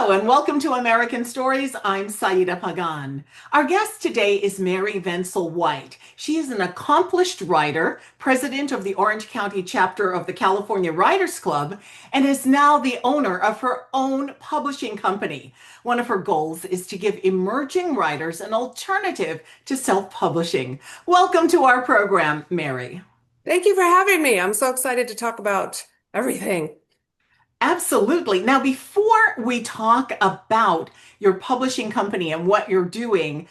Hello and welcome to American Stories. I'm Saida Pagan. Our guest today is Mary Vensel White. She is an accomplished writer, president of the Orange County chapter of the California Writers Club, and is now the owner of her own publishing company. One of her goals is to give emerging writers an alternative to self-publishing. Welcome to our program, Mary. Thank you for having me. I'm so excited to talk about everything. Absolutely. Now, before we talk about your publishing company and what you're doing,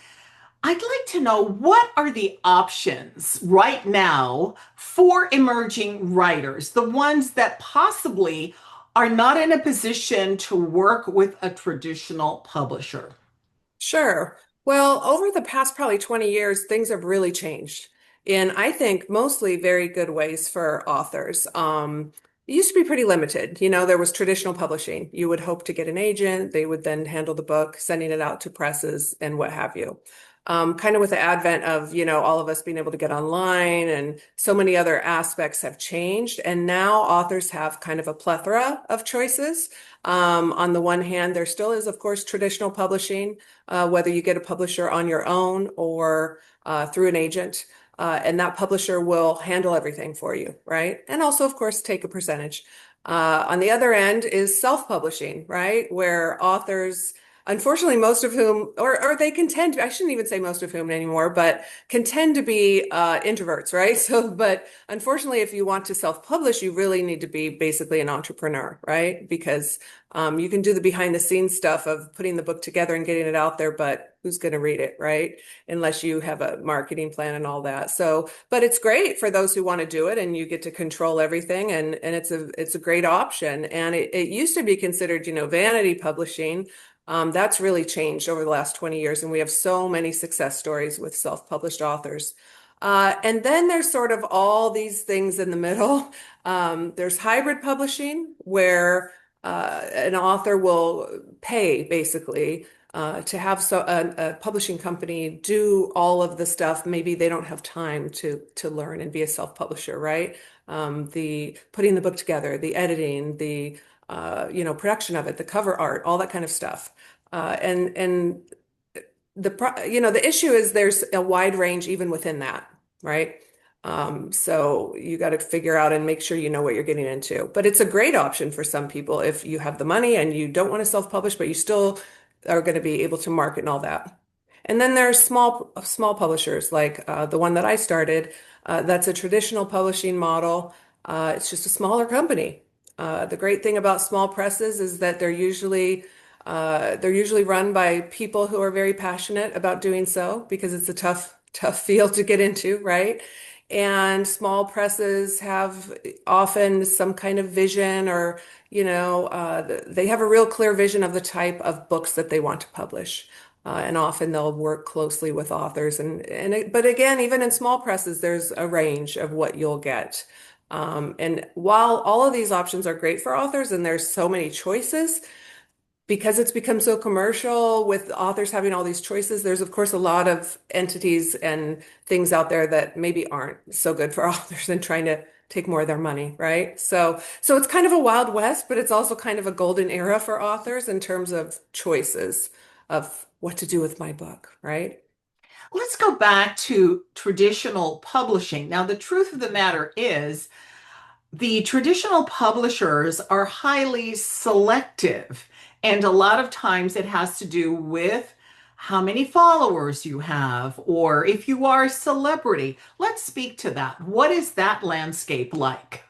I'd like to know what are the options right now for emerging writers, the ones that possibly are not in a position to work with a traditional publisher? Sure. Well, over the past probably 20 years, things have really changed in, I think, mostly very good ways for authors. It used to be pretty limited. There was traditional publishing. You would hope to get an agent. They would then handle the book, sending it out to presses and what have you. Kind of with the advent of, all of us being able to get online and so many other aspects have changed. And now authors have kind of a plethora of choices. On the one hand, there still is, of course, traditional publishing, whether you get a publisher on your own or through an agent. And that publisher will handle everything for you, right? And also, of course, take a percentage. On the other end is self-publishing, right? Where authors, unfortunately, most of whom, or they can tend to, I shouldn't even say most of whom anymore, but can tend to be introverts, right? So, but unfortunately, if you want to self-publish, you really need to be basically an entrepreneur, right? Because you can do the behind the scenes stuff of putting the book together and getting it out there, but who's going to read it, right? Unless you have a marketing plan and all that. So, but it's great for those who want to do it and you get to control everything and it's a great option. And it used to be considered, vanity publishing. That's really changed over the last 20 years, and we have so many success stories with self-published authors. And then there's sort of all these things in the middle. There's hybrid publishing, where an author will pay basically to have a publishing company do all of the stuff. Maybe they don't have time to learn and be a self-publisher, right? The putting the book together, the editing, the production of it, the cover art, all that kind of stuff. And the issue is there's a wide range even within that, right? So you got to figure out and make sure you know what you're getting into. But it's a great option for some people if you have the money and you don't want to self-publish, but you still are going to be able to market and all that. And then there's small publishers like the one that I started. That's a traditional publishing model. It's just a smaller company. The great thing about small presses is that they're usually run by people who are very passionate about doing so because it's a tough field to get into, right? And small presses have often some kind of vision or, they have a real clear vision of the type of books that they want to publish. And often they'll work closely with authors but again, even in small presses, there's a range of what you'll get. And while all of these options are great for authors and there's so many choices, because it's become so commercial with authors having all these choices, there's of course a lot of entities and things out there that maybe aren't so good for authors and trying to take more of their money, right? So it's kind of a wild west, but it's also kind of a golden era for authors in terms of choices of what to do with my book, right? Let's go back to traditional publishing. Now, the truth of the matter is, the traditional publishers are highly selective, and a lot of times it has to do with how many followers you have, or if you are a celebrity. Let's speak to that. What is that landscape like?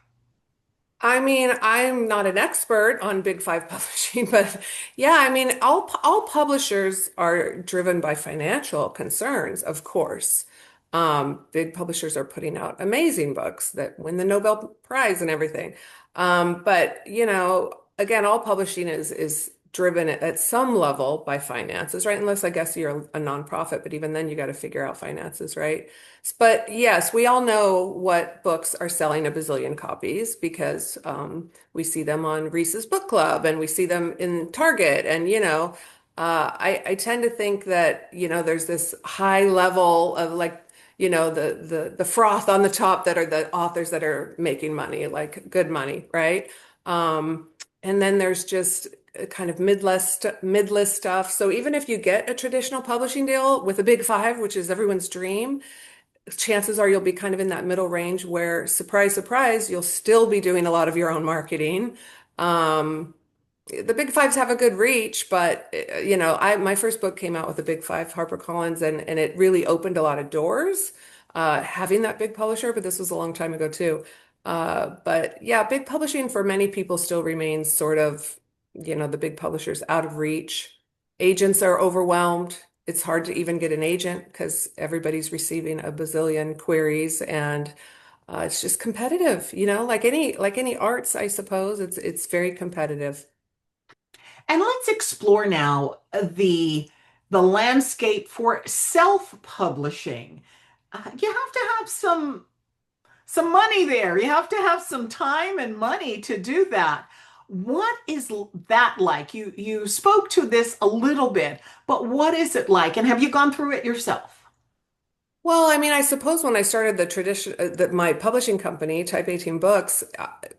I mean, I'm not an expert on Big Five publishing, but yeah, I mean, all publishers are driven by financial concerns, of course. Big publishers are putting out amazing books that win the Nobel Prize and everything. But again, all publishing is driven at some level by finances, right? Unless I guess you're a nonprofit, but even then you got to figure out finances, right? But yes, we all know what books are selling a bazillion copies because we see them on Reese's Book Club and we see them in Target. And, I tend to think that, there's this high level of like, the froth on the top that are the authors that are making money, like good money, right? And then there's just kind of mid-list stuff. So even if you get a traditional publishing deal with a big five, which is everyone's dream, chances are you'll be kind of in that middle range where, surprise, surprise, you'll still be doing a lot of your own marketing. Um, the big fives have a good reach, but I my first book came out with the big five, HarperCollins, and it really opened a lot of doors, having that big publisher, but this was a long time ago too. But yeah, big publishing for many people still remains sort of, the big publishers out of reach. Agents are overwhelmed. It's hard to even get an agent because everybody's receiving a bazillion queries, and it's just competitive, like any arts, I suppose. It's very competitive. And let's explore now the landscape for self-publishing. You have to have some money there. You have to have some time and money to do that. What is that like? You spoke to this a little bit, but what is it like? And have you gone through it yourself? Well, I mean, I suppose when I started my publishing company, Type 18 Books,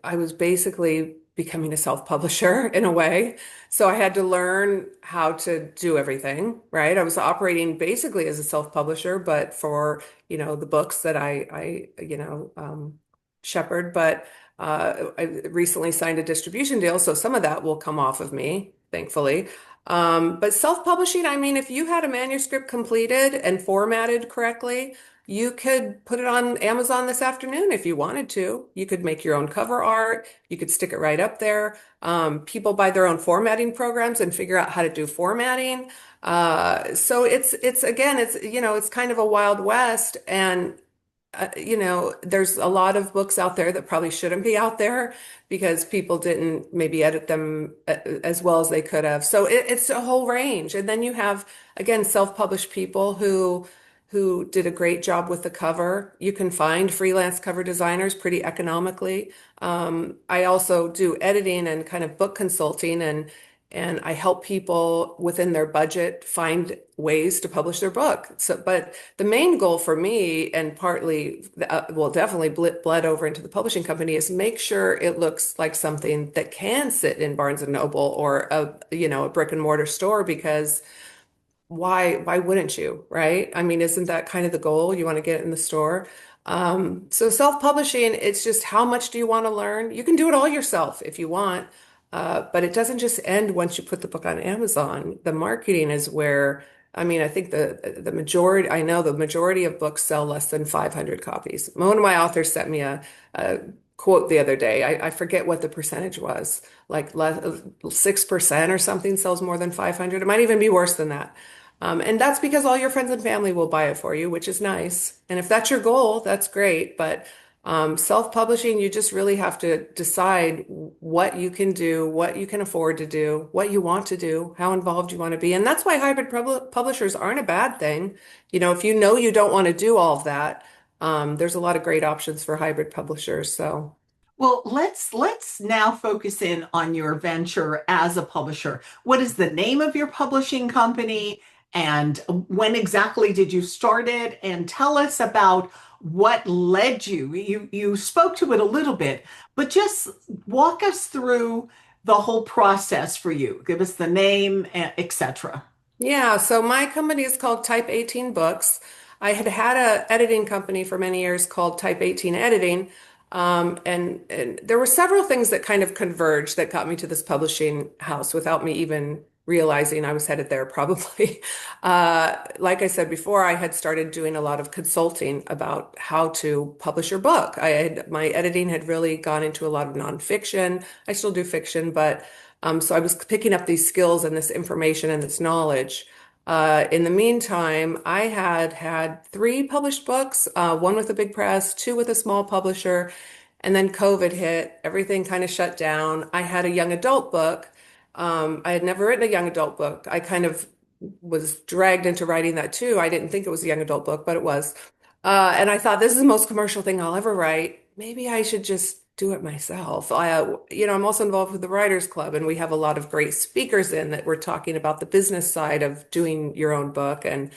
I was basically becoming a self-publisher in a way. So I had to learn how to do everything, right? I was operating basically as a self-publisher, but for, the books that I shepherd. But I recently signed a distribution deal, so some of that will come off of me, thankfully. But self-publishing, I mean, if you had a manuscript completed and formatted correctly, you could put it on Amazon this afternoon if you wanted to. You could make your own cover art. You could stick it right up there. People buy their own formatting programs and figure out how to do formatting. So it's again, it's kind of a wild west, and there's a lot of books out there that probably shouldn't be out there because people didn't maybe edit them as well as they could have. So it's a whole range. And then you have, again, self-published people who did a great job with the cover. You can find freelance cover designers pretty economically. I also do editing and kind of book consulting, and I help people within their budget find ways to publish their book. So, but the main goal for me, and partly, well, definitely bled over into the publishing company, is make sure it looks like something that can sit in Barnes and Noble or a brick and mortar store, because why wouldn't you, right? I mean, isn't that kind of the goal? You want to get it in the store. So self-publishing, it's just how much do you want to learn? You can do it all yourself if you want, but it doesn't just end once you put the book on Amazon. The marketing is where, I mean, I think I know the majority of books sell less than 500 copies. One of my authors sent me a quote the other day. I forget what the percentage was, like 6% or something sells more than 500. It might even be worse than that. And that's because all your friends and family will buy it for you, which is nice. And if that's your goal, that's great. But self-publishing, you just really have to decide what you can do, what you can afford to do, what you want to do, how involved you want to be. And that's why hybrid publishers aren't a bad thing. If you know you don't want to do all of that, there's a lot of great options for hybrid publishers. So. Well, let's now focus in on your venture as a publisher. What is the name of your publishing company, and when exactly did you start it? And tell us about what led you. You spoke to it a little bit, but just walk us through the whole process for you. Give us the name, etc. Yeah, so my company is called Type 18 Books. I had a editing company for many years called Type 18 Editing. And there were several things that kind of converged that got me to this publishing house without me even realizing I was headed there, probably. Like I said before, I had started doing a lot of consulting about how to publish your book. My editing had really gone into a lot of nonfiction. I still do fiction, but so I was picking up these skills and this information and this knowledge. In the meantime, I had three published books, one with a big press, two with a small publisher, and then COVID hit. Everything kind of shut down. I had a young adult book. I had never written a young adult book. I kind of was dragged into writing that too. I didn't think it was a young adult book, but it was. And I thought, this is the most commercial thing I'll ever write. Maybe I should just do it myself. I'm also involved with the Writers Club, and we have a lot of great speakers in that we're talking about the business side of doing your own book. And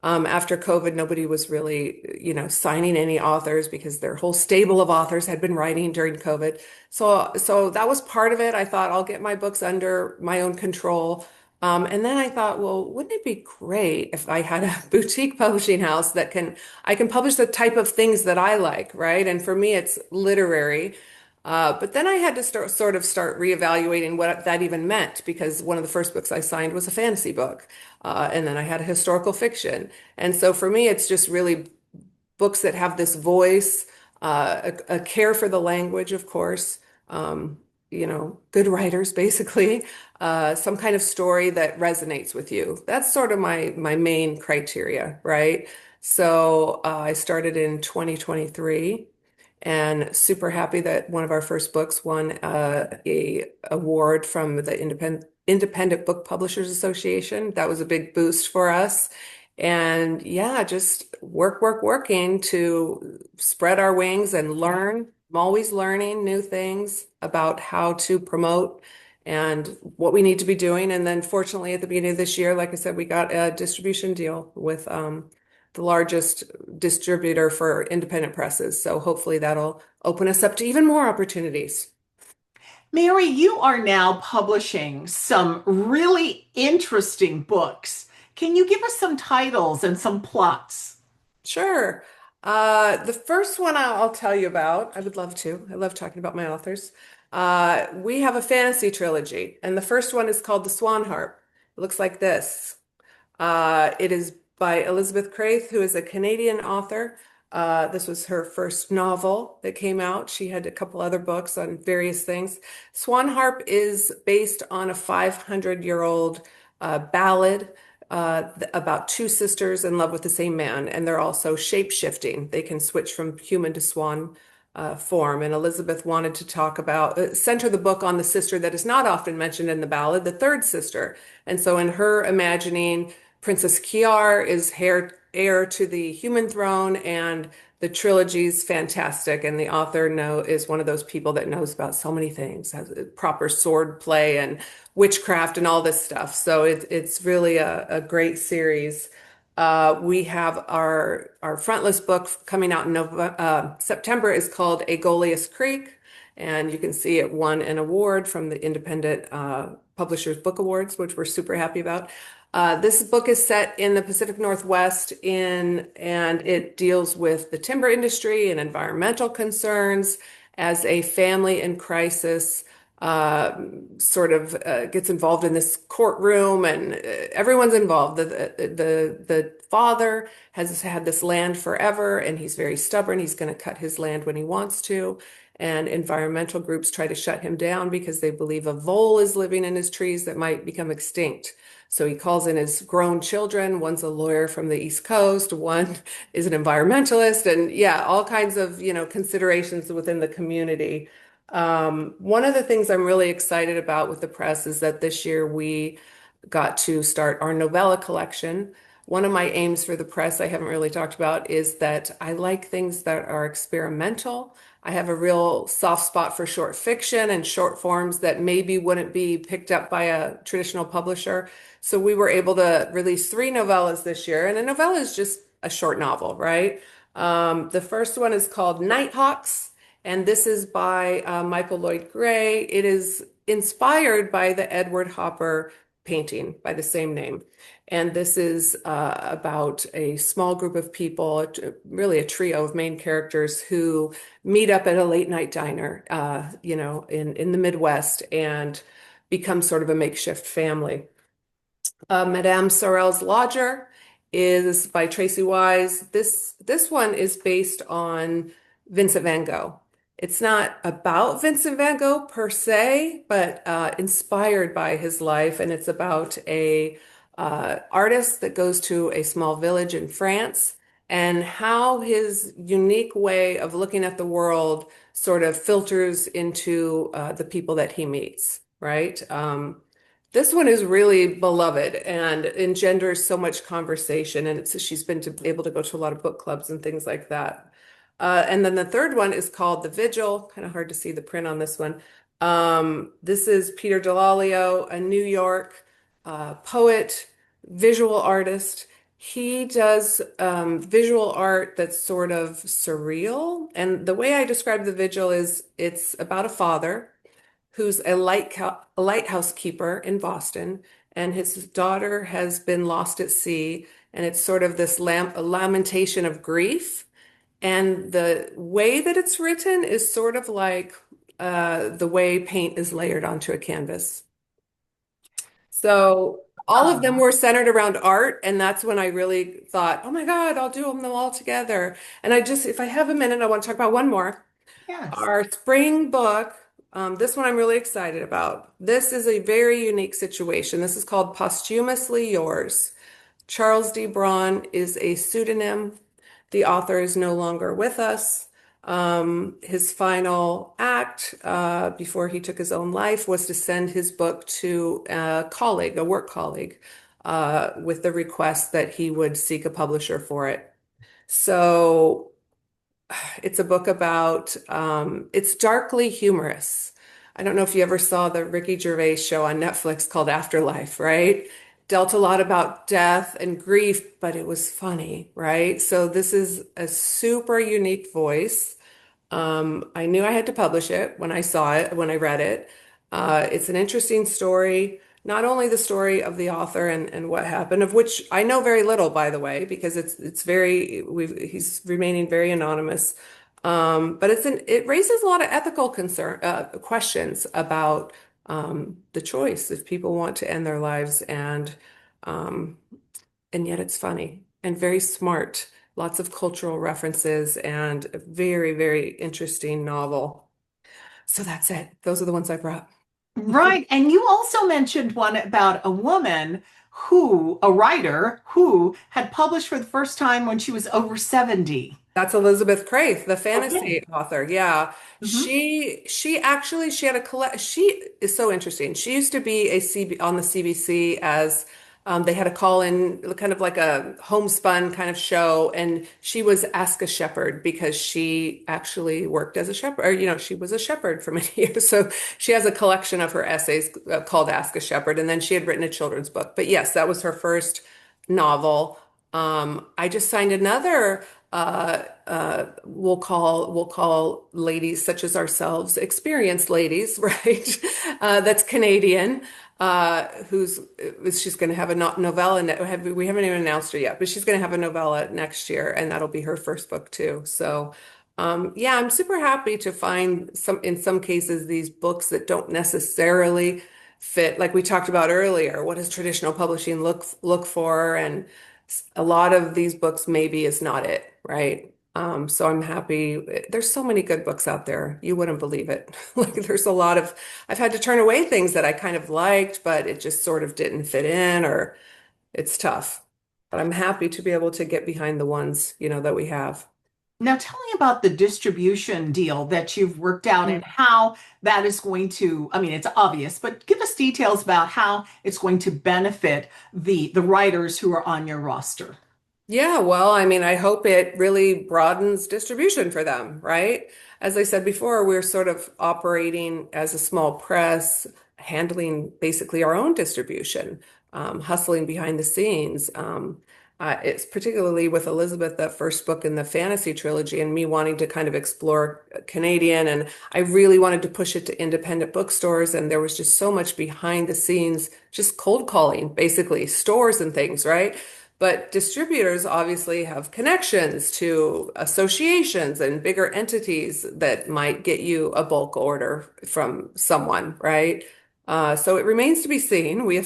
After COVID, nobody was really, signing any authors because their whole stable of authors had been writing during COVID. So that was part of it. I thought I'll get my books under my own control. And then I thought, well, wouldn't it be great if I had a boutique publishing house that I can publish the type of things that I like, right? And for me, it's literary. But then I had to start reevaluating what that even meant because one of the first books I signed was a fantasy book. And then I had a historical fiction. And so for me, it's just really books that have this voice, a care for the language, of course, good writers, basically, some kind of story that resonates with you. That's sort of my main criteria, right? So I started in 2023 and super happy that one of our first books won a award from the Independent Book Publishers Association. That was a big boost for us. And yeah, just working to spread our wings and learn. I'm always learning new things about how to promote and what we need to be doing. And then fortunately, at the beginning of this year, like I said, we got a distribution deal with the largest distributor for independent presses. So hopefully that'll open us up to even more opportunities. Mary, you are now publishing some really interesting books. Can you give us some titles and some plots? Sure. The first one I'll tell you about, I would love to. I love talking about my authors. We have a fantasy trilogy, and the first one is called The Swan Harp. It looks like this. It is by Elizabeth Craith, who is a Canadian author. This was her first novel that came out. She had a couple other books on various things. Swan Harp is based on a 500-year-old ballad about two sisters in love with the same man, and they're also shape-shifting. They can switch from human to swan form. And Elizabeth wanted to talk about, center the book on the sister that is not often mentioned in the ballad, the third sister. And so in her imagining, Princess Kiar is heir to the human throne, and the trilogy's fantastic. And the author is one of those people that knows about so many things, has proper sword play and witchcraft and all this stuff. So it's really a great series. We have our frontless book coming out in September is called Aegolius Creek, and you can see it won an award from the Independent Publishers Book Awards, which we're super happy about. This book is set in the Pacific Northwest and it deals with the timber industry and environmental concerns as a family in crisis gets involved in this courtroom, and everyone's involved. The father has had this land forever, and he's very stubborn. He's going to cut his land when he wants to. And environmental groups try to shut him down because they believe a vole is living in his trees that might become extinct. So he calls in his grown children. One's a lawyer from the East Coast, one is an environmentalist, and yeah, all kinds of, considerations within the community. One of the things I'm really excited about with the press is that this year we got to start our novella collection. One of my aims for the press I haven't really talked about is that I like things that are experimental. I have a real soft spot for short fiction and short forms that maybe wouldn't be picked up by a traditional publisher. So we were able to release 3 novellas this year, and a novella is just a short novel, right? The first one is called Nighthawks, and this is by Michael Lloyd Gray. It is inspired by the Edward Hopper painting by the same name. And this is about a small group of people, really a trio of main characters who meet up at a late night diner, in the Midwest and become sort of a makeshift family. Madame Sorel's Lodger is by Tracy Wise. This one is based on Vincent van Gogh. It's not about Vincent van Gogh per se, but inspired by his life, and it's about a artist that goes to a small village in France and how his unique way of looking at the world sort of filters into the people that he meets, right? This one is really beloved and engenders so much conversation, and she's been able to go to a lot of book clubs and things like that. And then the third one is called The Vigil. Kind of hard to see the print on this one. This is Peter Delalio, a New York poet, visual artist. He does visual art that's sort of surreal. And the way I describe the vigil is it's about a father who's a lighthouse keeper in Boston, and his daughter has been lost at sea. And it's sort of this a lamentation of grief. And the way that it's written is sort of like the way paint is layered onto a canvas. So all of them Oh, were centered around art, and that's when I really thought, oh my God, I'll do them all together. And if I have a minute, I want to talk about one more. yes. Our spring book, this one I'm really excited about. This is a very unique situation. This is called Posthumously Yours. Charles D. Braun is a pseudonym. The author is no longer with us. His final act before he took his own life was to send his book to a colleague, a work colleague, with the request that he would seek a publisher for it. So it's a book about, it's darkly humorous. I don't know if you ever saw the Ricky Gervais show on Netflix called Afterlife, right? Dealt a lot about death and grief, but it was funny, right? So this is a super unique voice. I knew I had to publish it when I saw it, when I read it. It's an interesting story, not only the story of the author and what happened, of which I know very little, by the way, because he's remaining very anonymous. But it raises a lot of ethical questions about the choice if people want to end their lives, um, and yet it's funny and very smart. Lots of cultural references and a very, very interesting novel. So that's it. Those are the ones I brought. Right. And you also mentioned one about a woman a writer who had published for the first time when she was over 70. That's Elizabeth Craif, the Okay. fantasy author. Yeah. Mhm. She had a collect she is so interesting. She used to be on the CBC as they had a call in kind of like a homespun kind of show, and she was Ask a Shepherd because she actually worked as a shepherd, or she was a shepherd for many years. So she has a collection of her essays called Ask a Shepherd, and then she had written a children's book. But yes, that was her first novel. I just signed another we'll call ladies such as ourselves experienced ladies, right? That's Canadian. Who's she's going to have a novella. We haven't even announced her yet, but she's going to have a novella next year, and that'll be her first book too. So, yeah, I'm super happy to find in some cases, these books that don't necessarily fit, like we talked about earlier. What does traditional publishing look for? And a lot of these books maybe is not it, right? So I'm happy. There's so many good books out there. You wouldn't believe it. Like there's a lot of, I've had to turn away things that I kind of liked, but it just sort of didn't fit in, or it's tough. But I'm happy to be able to get behind the ones, that we have. Now, tell me about the distribution deal that you've worked out and how that is going to, I mean, it's obvious, but give us details about how it's going to benefit the writers who are on your roster. Yeah, well, I mean, I hope it really broadens distribution for them, right? As I said before, we're sort of operating as a small press, handling basically our own distribution, hustling behind the scenes. It's particularly with Elizabeth, that first book in the fantasy trilogy, and me wanting to kind of explore Canadian, and I really wanted to push it to independent bookstores, and there was just so much behind the scenes, just cold calling, basically, stores and things, right? But distributors obviously have connections to associations and bigger entities that might get you a bulk order from someone, right? So it remains to be seen. The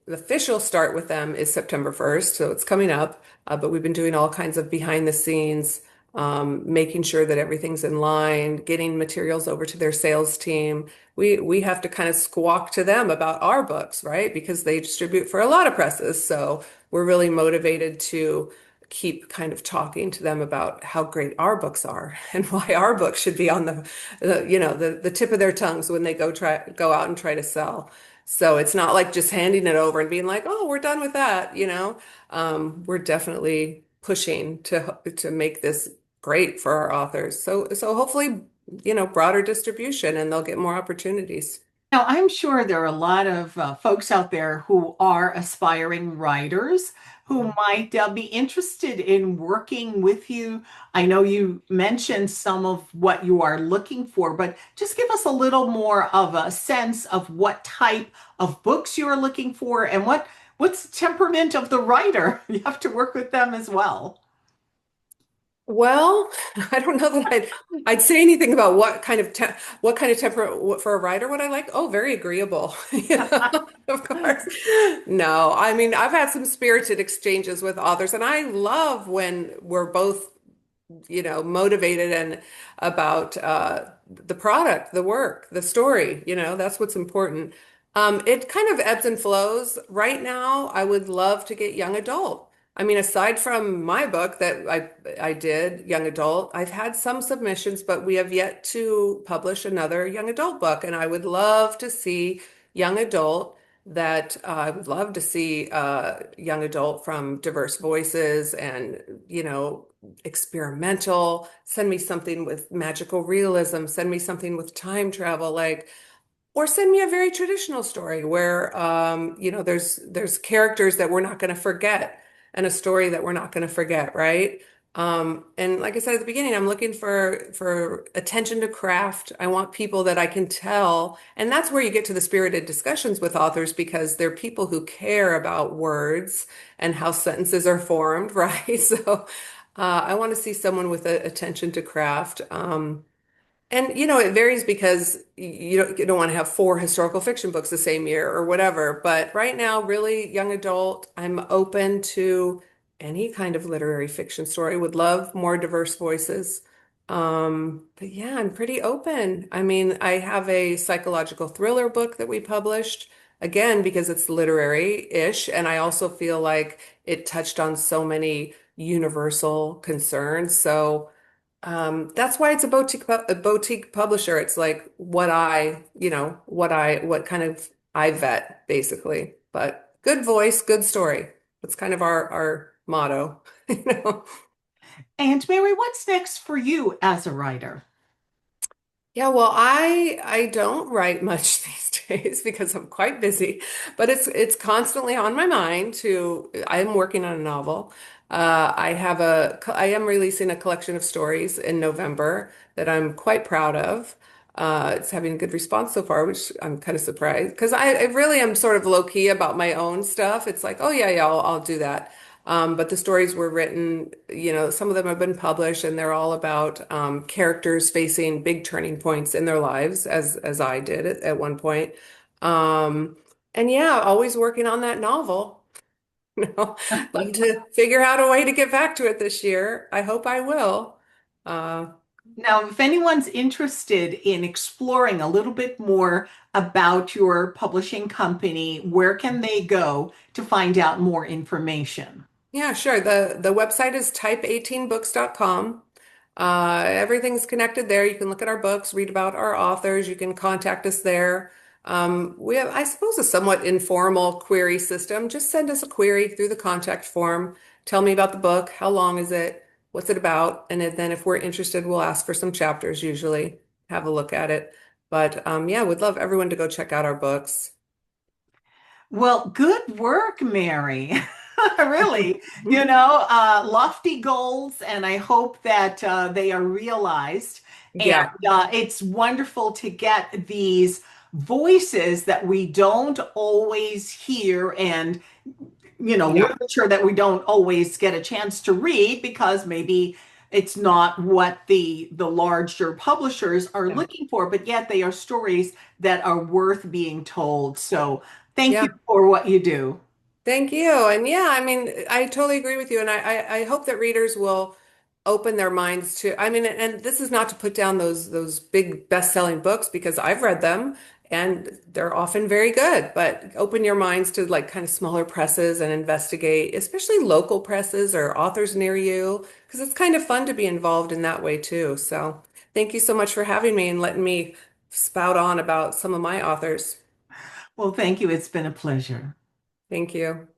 official start with them is September 1st, so it's coming up. But we've been doing all kinds of behind the scenes, making sure that everything's in line, getting materials over to their sales team. We have to kind of squawk to them about our books, right? Because they distribute for a lot of presses. So we're really motivated to keep kind of talking to them about how great our books are and why our books should be on the tip of their tongues when they go out and try to sell. So it's not like just handing it over and being like, oh, we're done with that. We're definitely pushing to make this great for our authors. So hopefully, broader distribution and they'll get more opportunities. Now, I'm sure there are a lot of folks out there who are aspiring writers who might be interested in working with you. I know you mentioned some of what you are looking for, but just give us a little more of a sense of what type of books you are looking for and what's the temperament of the writer. You have to work with them as well. Well, I don't know that I'd say anything about what kind of temper for a writer would I like? Oh, very agreeable, of course. No, I mean I've had some spirited exchanges with authors, and I love when we're both motivated and about the product, the work, the story, that's what's important. It kind of ebbs and flows. Right now, I would love to get young adult. I mean, aside from my book that I did, young adult, I've had some submissions, but we have yet to publish another young adult book. And I would love to see young adult I would love to see young adult from diverse voices and, experimental. Send me something with magical realism. Send me something with time travel, or send me a very traditional story where, there's characters that we're not going to forget and a story that we're not going to forget, right? And like I said at the beginning, I'm looking for attention to craft. I want people that I can tell, and that's where you get to the spirited discussions with authors because they're people who care about words and how sentences are formed, right? So I want to see someone with attention to craft. And it varies because you don't want to have four historical fiction books the same year or whatever. But right now, really young adult, I'm open to any kind of literary fiction story. Would love more diverse voices. But yeah, I'm pretty open. I mean, I have a psychological thriller book that we published again because it's literary-ish, and I also feel like it touched on so many universal concerns. So. That's why it's a boutique publisher. It's like what kind of I vet basically. But good voice, good story. That's kind of our motto, you know. And Mary, what's next for you as a writer? Yeah, well, I don't write much these days because I'm quite busy, but it's constantly on my mind I'm working on a novel. I am releasing a collection of stories in November that I'm quite proud of. It's having a good response so far, which I'm kind of surprised because I really am sort of low key about my own stuff. It's like, oh yeah, yeah, I'll do that. But the stories were written, some of them have been published, and they're all about characters facing big turning points in their lives, as I did at one point. Um, and yeah, always working on that novel. Love to figure out a way to get back to it this year. I hope I will. Uh, Now, if anyone's interested in exploring a little bit more about your publishing company, where can they go to find out more information? Yeah, sure. The website is type18books.com. Everything's connected there. You can look at our books, read about our authors. You can contact us there. We have, I suppose, a somewhat informal query system. Just send us a query through the contact form. Tell me about the book. How long is it? What's it about? And then if we're interested, we'll ask for some chapters usually, have a look at it. But yeah, we'd love everyone to go check out our books. Well, good work, Mary. Really, lofty goals, and I hope that they are realized. And Yeah, it's wonderful to get these voices that we don't always hear and yeah, literature that we don't always get a chance to read because maybe it's not what the larger publishers are yeah, looking for, but yet they are stories that are worth being told. So thank you yeah. for what you do. Thank you. And yeah, I mean, I totally agree with you. And I hope that readers will open their minds to, I mean, and this is not to put down those big best-selling books because I've read them and they're often very good, but open your minds to like kind of smaller presses and investigate, especially local presses or authors near you, because it's kind of fun to be involved in that way too. So thank you so much for having me and letting me spout on about some of my authors. Well, thank you. It's been a pleasure. Thank you.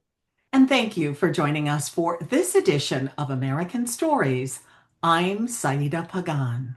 And thank you for joining us for this edition of American Stories. I'm Saida Pagan.